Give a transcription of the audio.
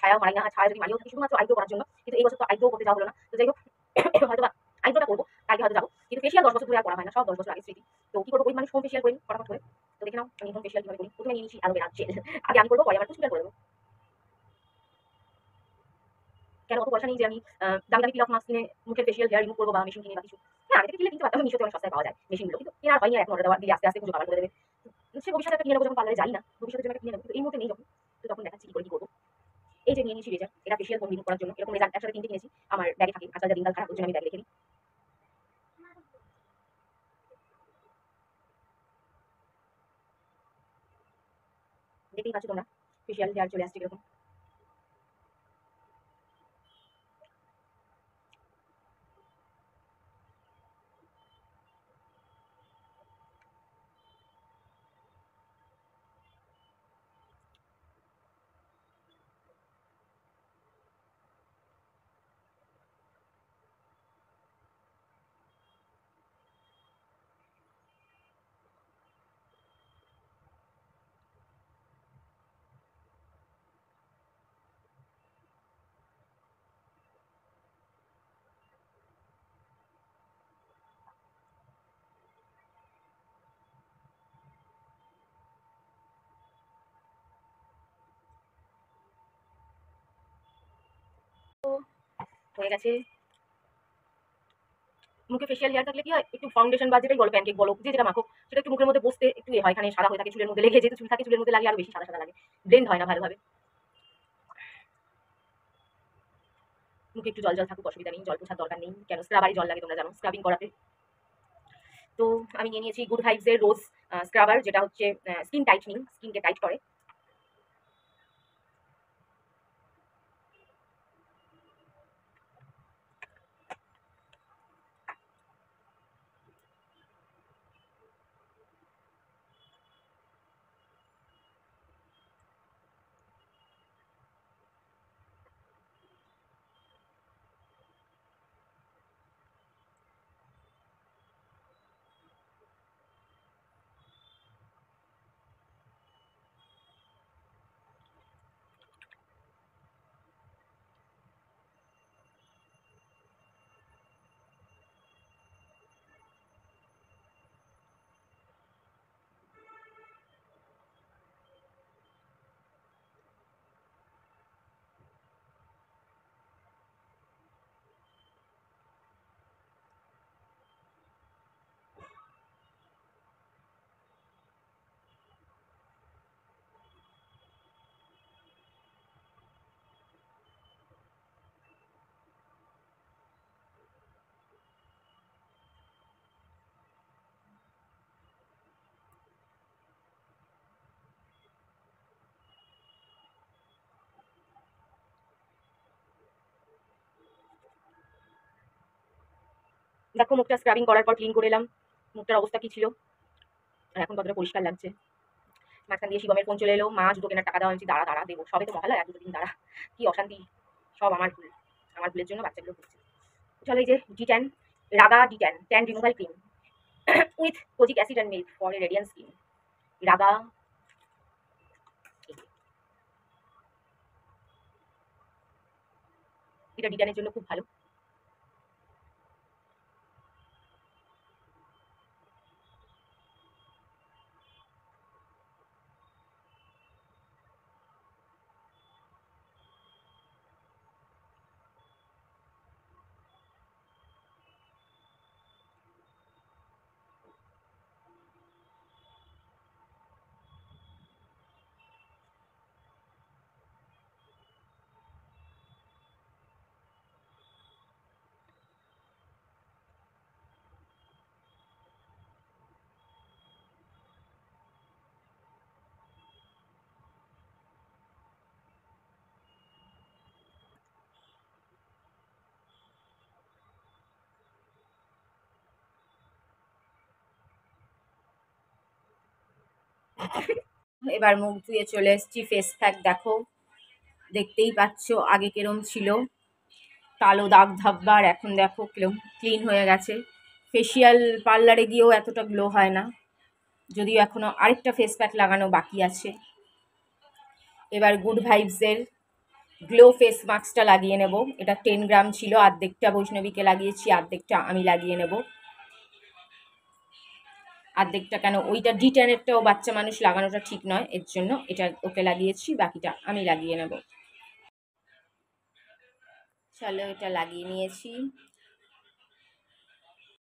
ছায়া মারি না, ছায়া যদি মারিও থাকি শুধুমাত্র আইব্রো করার জন্য, কিন্তু এই বছর তো আইব্রো করতে যাওয়া হলো না। তো যাই হোক হয়তো বা আইব্রোটা করবো, কালকে হয়তো যাবো। কিন্তু ফেসিয়াল 10 বছর ধরে আর করা হয় না, সব 10 বছর আগে স্মৃতি। তো কি করবো, ওই মানুষ হোম ফেসিয়াল করি ফটাফট করে। তো দেখে নাও আমি হোম ফেসিয়াল কিভাবে করি। প্রথমে নিয়ে নিচ্ছি অ্যালোভেরা জেল। আগে আমি করবো, পরে আমার কুচকুটা করে দেবো। কেন অত পয়সা নেই যে আমি দামি দামি পিল অফ মাস্ক কিনে মুখের ফেসিয়াল হেয়ার রিমুভ করবো বা মেশিন কিনে বা কিছু। হ্যাঁ, আগে থেকে কিনলে কিনতে পারতাম, মিশোতে অনেক সস্তায় পাওয়া যায় মেশিনগুলো, কিন্তু কেনার হয়নি। এখন অর্ডার দেওয়া দিয়ে আস্তে আস্তে পুজো কাবার করে দেবে। সে ভবিষ্যতে একটা কিনে নেবো, যখন পার্লারে যাই না ভবিষ্যতের জন্য একটা কিনে নেবো, কিন্তু এই মুহূর্তে নেই যখন। তো তখন দেখাচ্ছি কি করে কি করবো। এই যে নিয়ে নিয়েছি রেজার, এটা ফেসিয়াল হোম রিমুভ করার জন্য। এরকম রেজার একসাথে 3টে কিনেছি, আমার ব্যাগে থাকে। আজকাল যা দিনকাল খারাপ, ওর জন্য আমি ব্যাগে রেখে দিই। দেখতেই পাচ্ছ তোমরা ফেসিয়াল হেয়ার চলে আসছে কিরকম। তো হয়ে গেছে। মুখে ফেসিয়াল হেয়ার থাকলে কি হয়, একটু ফাউন্ডেশন বা যেটাই বলো, প্যানকেক বলো, যে যেটা মাখো, সেটা একটু মুখের মধ্যে বসতে একটু হয়, এখানে সাদা হয়ে থাকে, চুলের মধ্যে লেগে, যেহেতু চুল থাকে চুলের মধ্যে লাগে আরো বেশি সাদা সাদা লাগে, ব্লেন্ড হয় না ভালোভাবে। মুখে একটু জল জল থাকুক, অসুবিধা নেই, জল পোছার দরকার নেই। কেন স্ক্রাবারই জল লাগে তোমরা জানো, স্ক্রাবিং করাতে। তো আমি নিয়ে নিয়েছি গুড ভাইবস এর রোজ স্ক্রাবার, যেটা হচ্ছে স্কিন টাইটনিং, স্কিনকে টাইট করে। দেখো মুখটা স্ক্রাবিং করার পর ক্লিন করে এলাম, মুখটার অবস্থা কি ছিল, আর এখন কতটা পরিষ্কার লাগছে। মাঝখান দিয়ে শিবমের ফোন চলে এলো, মা জুতো কেনার টাকা দেওয়া হয়েছে, দাঁড়া দাঁড়া দেবো, সবে তো মহালয়া, দুটো দিন দাঁড়া। কি অশান্তি, সব আমার ভুল, আমার ভুলের জন্য বাচ্চাগুলো ভুগছে। চলো এই যে ডি10 রাগা ডি10 tan removal cream with kojic acid and milk for a radiant skin. Raga, এটা ডি10 এর জন্য খুব ভালো। এবার মুখ ধুয়ে চলে এসেছি, ফেস প্যাক দেখো, দেখতেই পাচ্ছ আগে কিরম ছিল, কালো দাগ ধাব্বার, এখন দেখো কিরম ক্লিন হয়ে গেছে। ফেসিয়াল পার্লারে গিয়েও এতটা গ্লো হয় না, যদিও এখনো আরেকটা ফেস প্যাক লাগানো বাকি আছে। এবার গুড ভাইবসের গ্লো ফেস মাস্কটা লাগিয়ে নেব। এটা 10 গ্রাম ছিল, অর্ধেকটা বৈষ্ণবীকে লাগিয়েছি, অর্ধেকটা আমি লাগিয়ে নেব। অর্ধেকটা কেন, ওইটা D10-এরটাও বাচ্চা মানুষ লাগানোটা ঠিক নয়, এর জন্য এটা ওকে লাগিয়েছি, বাকিটা আমি লাগিয়ে নেব। চলো, এটা লাগিয়ে নিয়েছি।